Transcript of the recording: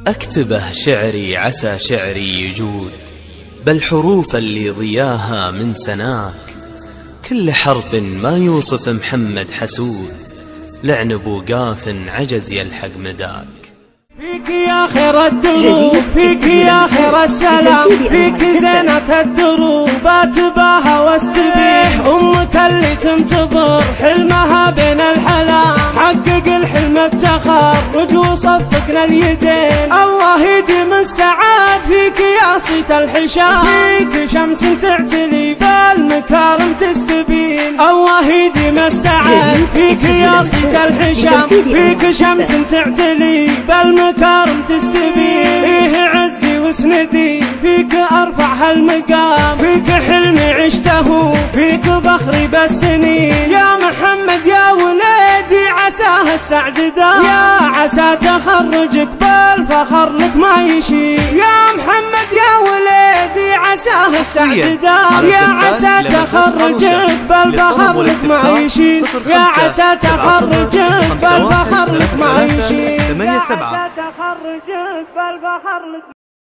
أكتبه شعري عسى شعري يجود، بل حروف اللي ضياها من سناك، كل حرف ما يوصف محمد حسود، لعن ابو قاف عجز يلحق مداك. فيك يا خير الدروب، فيك يا خير السلام، فيك زينة الدروبات باها واستبيح، أمك اللي تنتظر حلمها بين الحلام، حقق الحلم التخرج وصفقنا اليدين، الله يديم السعاد فيك يا صيت الحشام، فيك شمس تعتلي بالمكارم تستبين، الله يديم السعاد فيك يا صيت الحشام، فيك شمس تعتلي بالمكارم تستبين، فيه عزي وسندي فيك ارفع هالمقام، فيك حلمي عشته فيك فخري بالسنين، يا محمد يا ولدي عساه السعد دام، يا عسى تخرجك بالفخر لك ما يشي، يا محمد يا ولدي عساه السعد دام، يا عسى تخرجك بالفخر لك ما يشي، يا عسى تخرجك بالفخر لك ما يشي، 8-7. تخرجك بالفخر لك